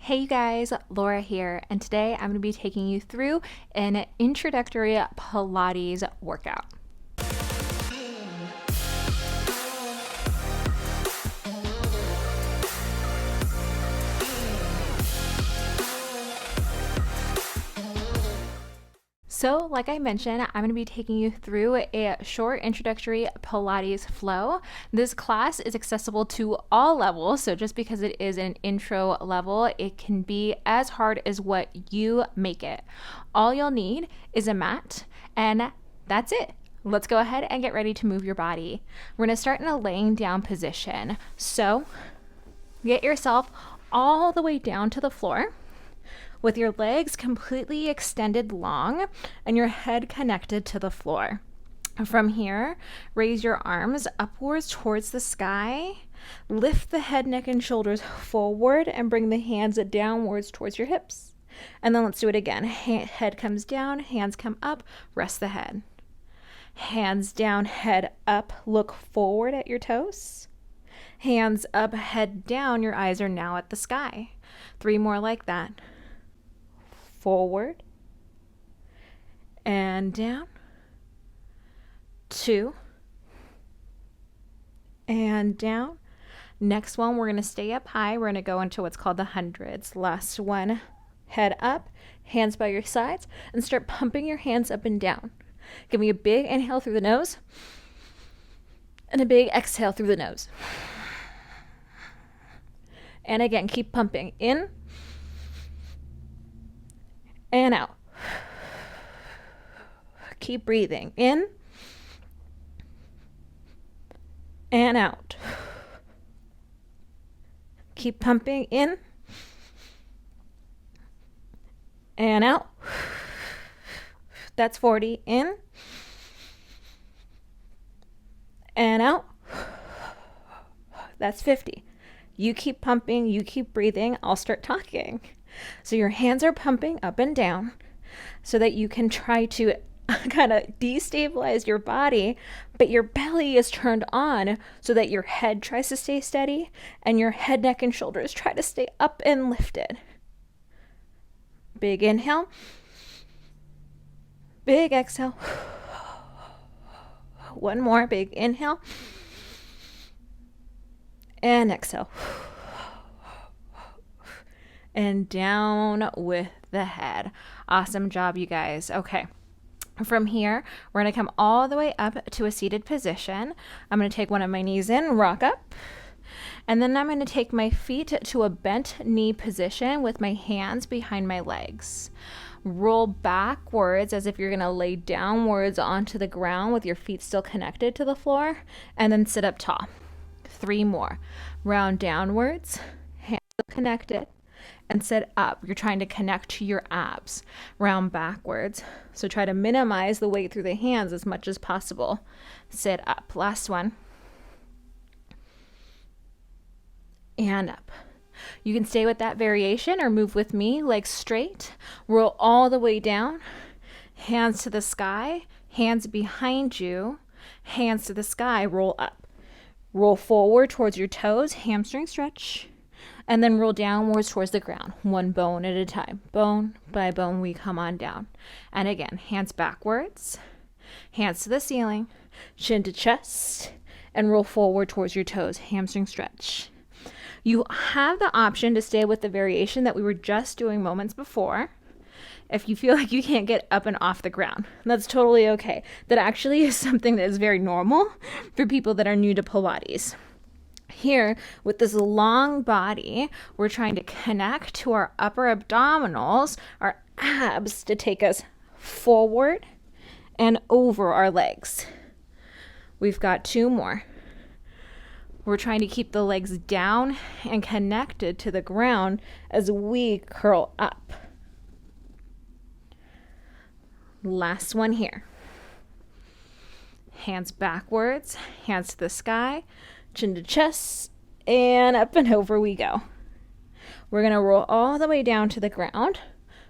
Hey you guys, Laura here, and today I'm going to be taking you through an introductory Pilates workout. So, like I mentioned, I'm going to be taking you through a short introductory Pilates flow. This class is accessible to all levels, so just because it is an intro level, it can be as hard as what you make it. All you'll need is a mat, and that's it. Let's go ahead and get ready to move your body. We're going to start in a laying down position. So, get yourself all the way down to the floor, with your legs completely extended long and your head connected to the floor. From here, raise your arms upwards towards the sky, lift the head, neck, and shoulders forward, and bring the hands downwards towards your hips. And then let's do it again. Head comes down, hands come up, rest the head. Hands down, head up, look forward at your toes. Hands up, head down, your eyes are now at the sky. 3 more like that. Forward and down, 2 and down. Next one, we're going to stay up high. We're going to go into what's called the hundreds. Last one, head up, hands by your sides, and start pumping your hands up and down. Give me a big inhale through the nose and a big exhale through the nose. And again, keep pumping in and out. Keep breathing in and out. Keep pumping in and out. That's 40. In and out. That's 50. You keep pumping, you keep breathing. I'll start talking. So your hands are pumping up and down so that you can try to kind of destabilize your body, but your belly is turned on so that your head tries to stay steady and your head, neck, and shoulders try to stay up and lifted. Big inhale. Big exhale. One more big inhale. And exhale. And down with the head. Awesome job, you guys. Okay. From here, we're going to come all the way up to a seated position. I'm going to take one of my knees in, rock up. And then I'm going to take my feet to a bent knee position with my hands behind my legs. Roll backwards as if you're going to lay downwards onto the ground with your feet still connected to the floor. And then sit up tall. 3 more. Round downwards, hands connected. And sit up. You're trying to connect to your abs. Round backwards. So try to minimize the weight through the hands as much as possible. Sit up. Last one. And up. You can stay with that variation or move with me, legs straight. Roll all the way down. Hands to the sky. Hands behind you. Hands to the sky. Roll up. Roll forward towards your toes. Hamstring stretch. And then roll downwards towards the ground, one bone at a time. Bone by bone, we come on down. And again, hands backwards, hands to the ceiling, chin to chest, and roll forward towards your toes, hamstring stretch. You have the option to stay with the variation that we were just doing moments before if you feel like you can't get up and off the ground. That's totally okay. That actually is something that is very normal for people that are new to Pilates. Here, with this long body, we're trying to connect to our upper abdominals, our abs, to take us forward and over our legs. We've got 2 more. We're trying to keep the legs down and connected to the ground as we curl up. Last one here. Hands backwards, hands to the sky, chin to chest, and up and over we go. We're going to roll all the way down to the ground.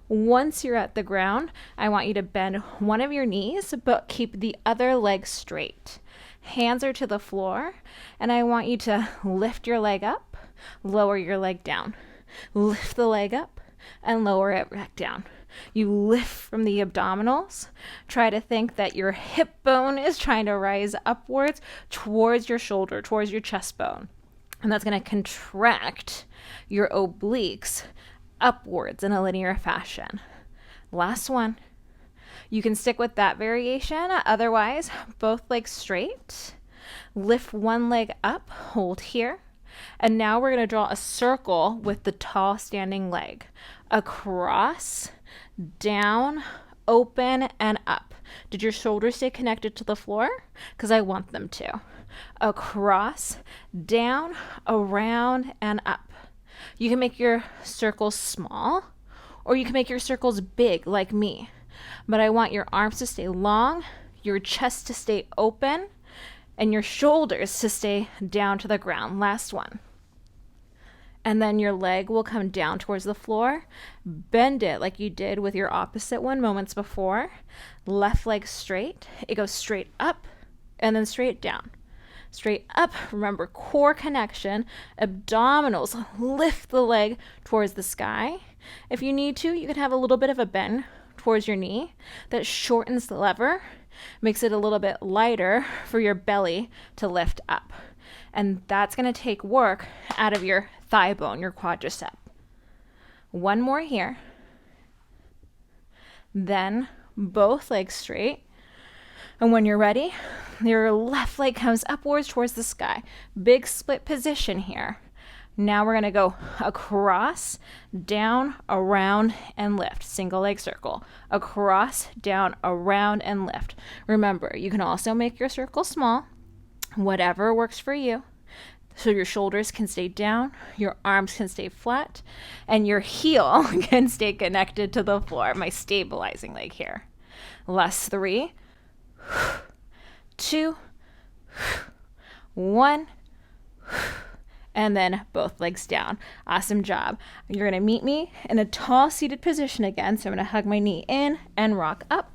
Once you're at the ground, I want you to bend one of your knees, but keep the other leg straight. Hands are to the floor, and I want you to lift your leg up, lower your leg down. lift the leg up and lower it back down. You lift from the abdominals. Try to think that your hip bone is trying to rise upwards towards your shoulder, towards your chest bone. And that's going to contract your obliques upwards in a linear fashion. Last one. You can stick with that variation. Otherwise, both legs straight. Lift one leg up, hold here. And now we're going to draw a circle with the tall standing leg. Across, down, open, and up. Did your shoulders stay connected to the floor? Because I want them to. Across, down, around, and up. You can make your circles small, or you can make your circles big like me. But I want your arms to stay long, your chest to stay open, and your shoulders to stay down to the ground. Last one. And then your leg will come down towards the floor. Bend it like you did with your opposite one moments before. Left leg straight. It goes straight up and then straight down. Straight up. Remember, core connection. Abdominals. Lift the leg towards the sky. If you need to, you can have a little bit of a bend towards your knee. That shortens the lever. Makes it a little bit lighter for your belly to lift up. And that's going to take work out of your thigh bone, your quadricep. One more here. Then both legs straight. And when you're ready, your left leg comes upwards towards the sky. Big split position here. Now we're going to go across, down, around, and lift. Single leg circle. Across, down, around, and lift. Remember, you can also make your circle small. Whatever works for you. So your shoulders can stay down, your arms can stay flat, and your heel can stay connected to the floor. My stabilizing leg here. Last 3, 2, 1, and then both legs down. Awesome job. You're going to meet me in a tall seated position again. So I'm going to hug my knee in and rock up.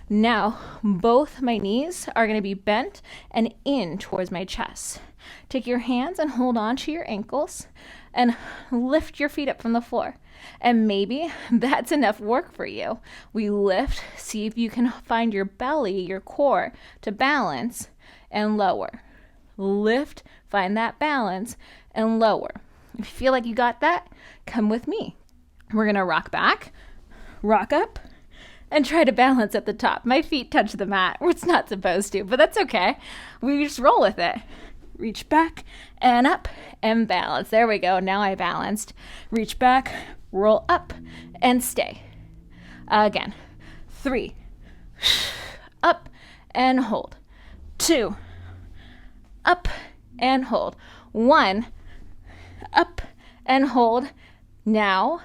Now, both my knees are going to be bent and in towards my chest. Take your hands and hold on to your ankles and lift your feet up from the floor. And maybe that's enough work for you. We lift, see if you can find your belly, your core to balance and lower. Lift, find that balance and lower. If you feel like you got that, come with me. We're going to rock back, rock up, and try to balance at the top. My feet touch the mat. It's not supposed to, but that's okay. We just roll with it. Reach back and up and balance. There we go. Now I balanced. Reach back, roll up, and stay. Again. 3. Up and hold. 2. Up and hold. 1. Up and hold. Now,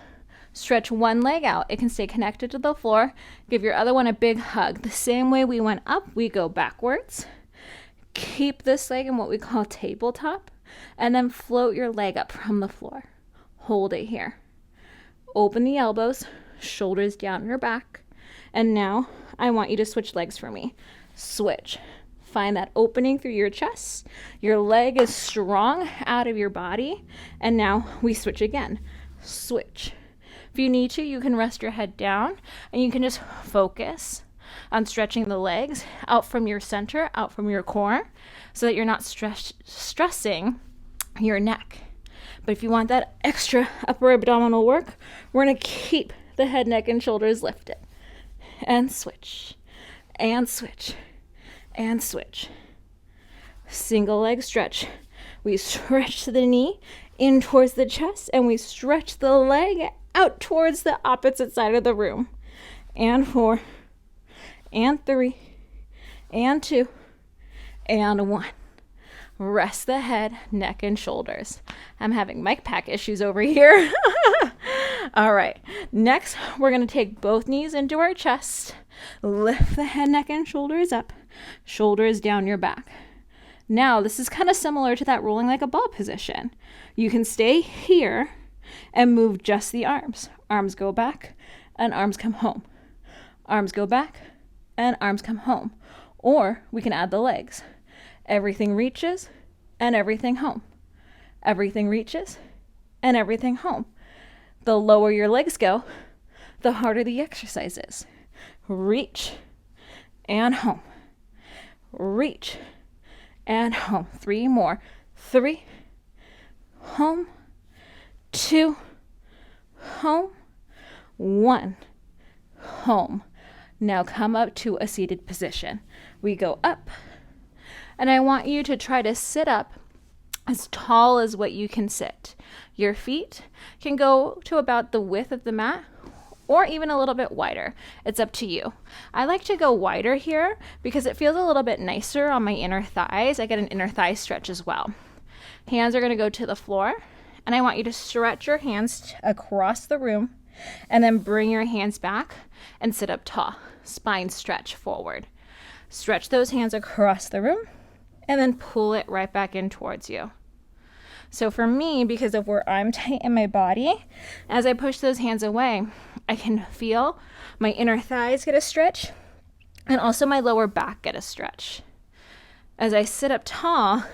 stretch one leg out. It can stay connected to the floor. Give your other one a big hug. The same way we went up, we go backwards. Keep this leg in what we call tabletop, and then float your leg up from the floor. Hold it here. Open the elbows, shoulders down your back. And now I want you to switch legs for me. Switch. Find that opening through your chest. Your leg is strong out of your body. And now we switch again. Switch. If you need to, you can rest your head down and you can just focus on stretching the legs out from your center, out from your core, so that you're not stressing your neck. But if you want that extra upper abdominal work, we're going to keep the head, neck, and shoulders lifted. And switch, and switch, and switch. Single leg stretch. We stretch the knee in towards the chest, and we stretch the leg out towards the opposite side of the room. And 4, and 3, and 2, and 1. Rest the head, neck, and shoulders. I'm having mic pack issues over here. All right. Next, we're going to take both knees into our chest. Lift the head, neck, and shoulders up. Shoulders down your back. Now, this is kind of similar to that rolling like a ball position. You can stay here and move just the arms. Arms go back and arms come home. Arms go back and arms come home. Or we can add the legs. Everything reaches and everything home. Everything reaches and everything home. The lower your legs go, the harder the exercise is. Reach and home. Reach and home. 3 more. 3, home, 2, home, 1, home. Now come up to a seated position. We go up, and I want you to try to sit up as tall as what you can sit. Your feet can go to about the width of the mat or even a little bit wider. It's up to you. I like to go wider here because it feels a little bit nicer on my inner thighs. I get an inner thigh stretch as well. Hands are going to go to the floor, and I want you to stretch your hands across the room and then bring your hands back and sit up tall. Spine stretch forward. Stretch those hands across the room and then pull it right back in towards you. So for me, because of where I'm tight in my body, as I push those hands away, I can feel my inner thighs get a stretch and also my lower back get a stretch. As I sit up tall,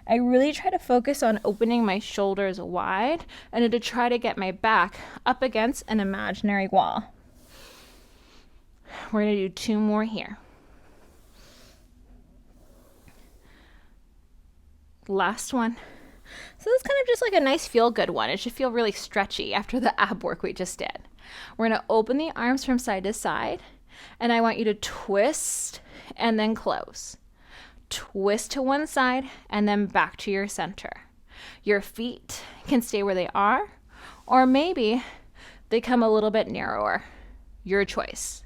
I really try to focus on opening my shoulders wide and to try to get my back up against an imaginary wall. We're going to do 2 more here. Last one. So this is kind of just like a nice feel-good one. It should feel really stretchy after the ab work we just did. We're going to open the arms from side to side, and I want you to twist and then close. Twist to one side and then back to your center. Your feet can stay where they are, or maybe they come a little bit narrower. Your choice.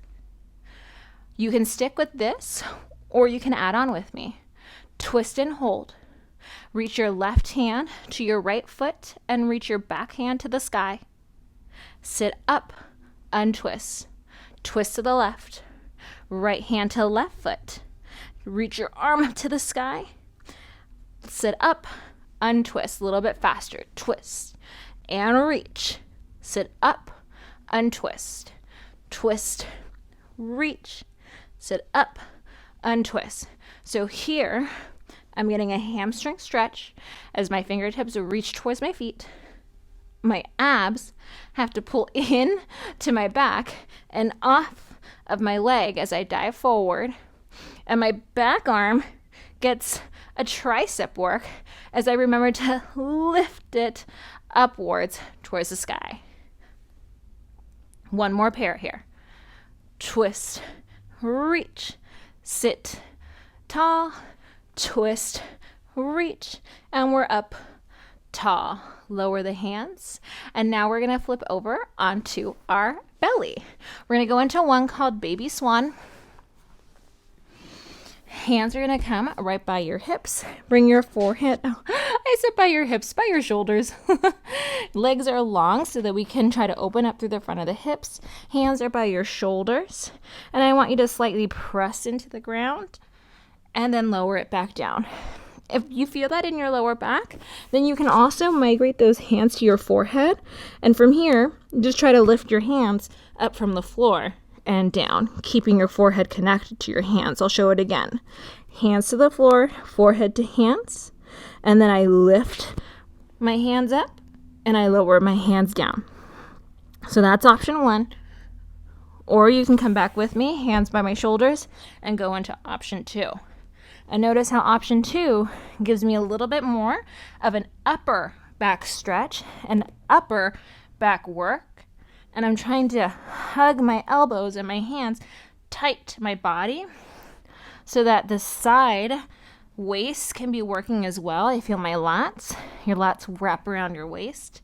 You can stick with this, or you can add on with me. Twist and hold. Reach your left hand to your right foot and reach your back hand to the sky. Sit up, untwist. Twist to the left. Right hand to left foot. Reach your arm up to the sky. Sit up, untwist. A little bit faster. Twist and reach. Sit up, untwist. Twist, reach. Sit up, untwist. So here, I'm getting a hamstring stretch as my fingertips reach towards my feet. My abs have to pull in to my back and off of my leg as I dive forward. And my back arm gets a tricep work as I remember to lift it upwards towards the sky. 1 more pair here. Twist, reach, sit tall, twist, reach, and we're up tall. Lower the hands, and now we're going to flip over onto our belly. We're going to go into one called Baby Swan. Hands are going to come right by your hips. Bring your forehead. Oh, I said by your hips, by your shoulders. Legs are long so that we can try to open up through the front of the hips. Hands are by your shoulders. And I want you to slightly press into the ground and then lower it back down. If you feel that in your lower back, then you can also migrate those hands to your forehead. And from here, just try to lift your hands up from the floor and down, keeping your forehead connected to your hands. I'll show it again. Hands to the floor, forehead to hands, and then I lift my hands up and I lower my hands down. So that's option 1. Or you can come back with me, hands by my shoulders, and go into option 2. And notice how option 2 gives me a little bit more of an upper back stretch, an upper back work. And I'm trying to hug my elbows and my hands tight to my body so that the side waist can be working as well. I feel my lats. Your lats wrap around your waist.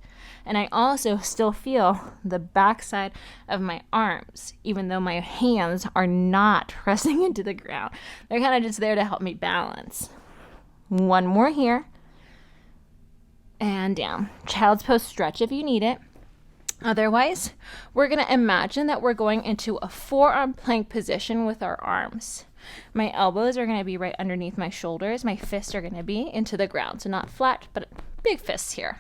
And I also still feel the backside of my arms, even though my hands are not pressing into the ground. They're kind of just there to help me balance. 1 more here. And down. Child's pose stretch if you need it. Otherwise, we're going to imagine that we're going into a forearm plank position with our arms. My elbows are going to be right underneath my shoulders. My fists are going to be into the ground. So not flat, but big fists here.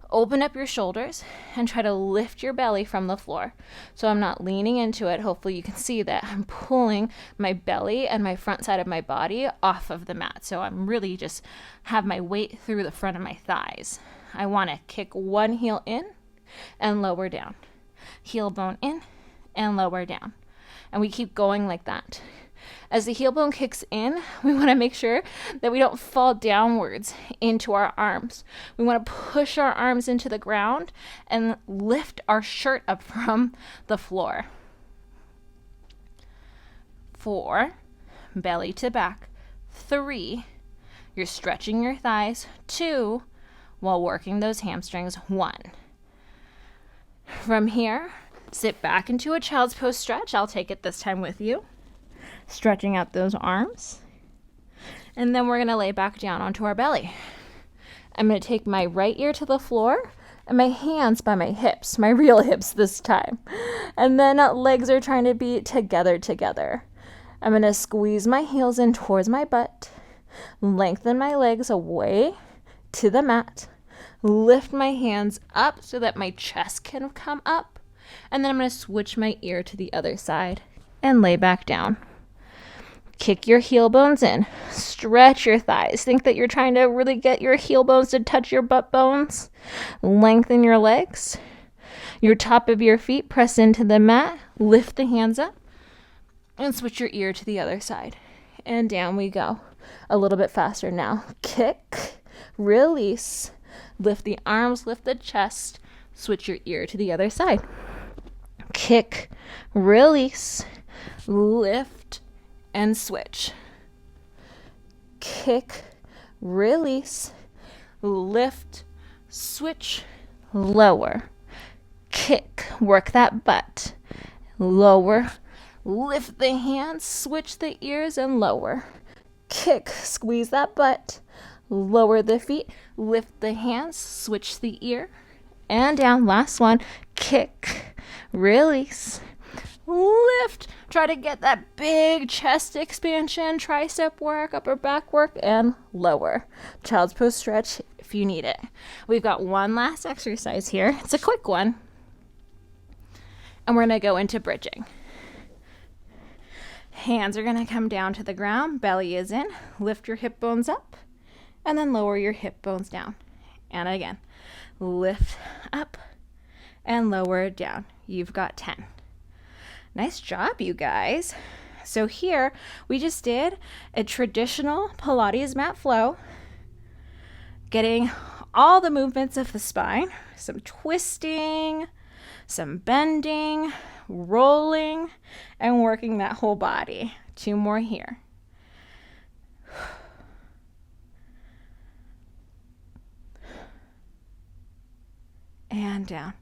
Open up your shoulders and try to lift your belly from the floor. So I'm not leaning into it. Hopefully you can see that I'm pulling my belly and my front side of my body off of the mat. So I'm really just have my weight through the front of my thighs. I want to kick one heel in and lower down. Heel bone in and lower down. And we keep going like that. As the heel bone kicks in, we want to make sure that we don't fall downwards into our arms. We want to push our arms into the ground and lift our shirt up from the floor. 4, belly to back. 3, you're stretching your thighs. 2, while working those hamstrings. 1. From here, sit back into a child's pose stretch. I'll take it this time with you. Stretching out those arms. And then we're going to lay back down onto our belly. I'm going to take my right ear to the floor and my hands by my hips, my real hips this time. And then legs are trying to be together. I'm going to squeeze my heels in towards my butt, lengthen my legs away to the mat, lift my hands up so that my chest can come up, and then I'm going to switch my ear to the other side and lay back down. Kick your heel bones in. Stretch your thighs. Think that you're trying to really get your heel bones to touch your butt bones. Lengthen your legs. Your top of your feet press into the mat. Lift the hands up. And switch your ear to the other side. And down we go. A little bit faster now. Kick. Release. Lift the arms. Lift the chest. Switch your ear to the other side. Kick. Release. Lift. And switch. Kick, release, lift, switch, lower. Kick, work that butt. Lower, lift the hands, switch the ears and lower. Kick, squeeze that butt. Lower the feet, lift the hands, switch the ear. And down, last one. Kick, release, lift. Try to get that big chest expansion, tricep work, upper back work, and lower. Child's pose stretch if you need it. We've got one last exercise here. It's a quick one. And we're going to go into bridging. Hands are going to come down to the ground. Belly is in. Lift your hip bones up. And then lower your hip bones down. And again, lift up and lower down. You've got 10. Nice job, you guys. So here we just did a traditional Pilates mat flow, getting all the movements of the spine, some twisting, some bending, rolling, and working that whole body. 2 more here. And down.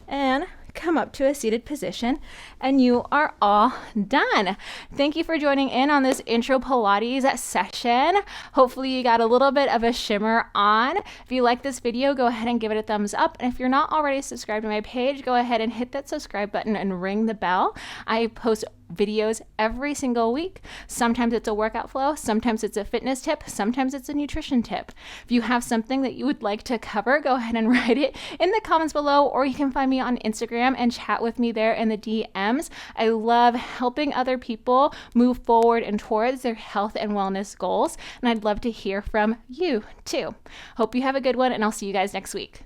And come up to a seated position, and you are all done. Thank you for joining in on this intro Pilates session. Hopefully you got a little bit of a shimmer on. If you like this video, go ahead and give it a thumbs up. And if you're not already subscribed to my page, go ahead and hit that subscribe button and ring the bell. I post videos every single week. Sometimes it's a workout flow, sometimes it's a fitness tip, sometimes it's a nutrition tip. If you have something that you would like to cover, go ahead and write it in the comments below, or you can find me on Instagram and chat with me there in the DMs. I love helping other people move forward and towards their health and wellness goals, and I'd love to hear from you too. Hope you have a good one, and I'll see you guys next week.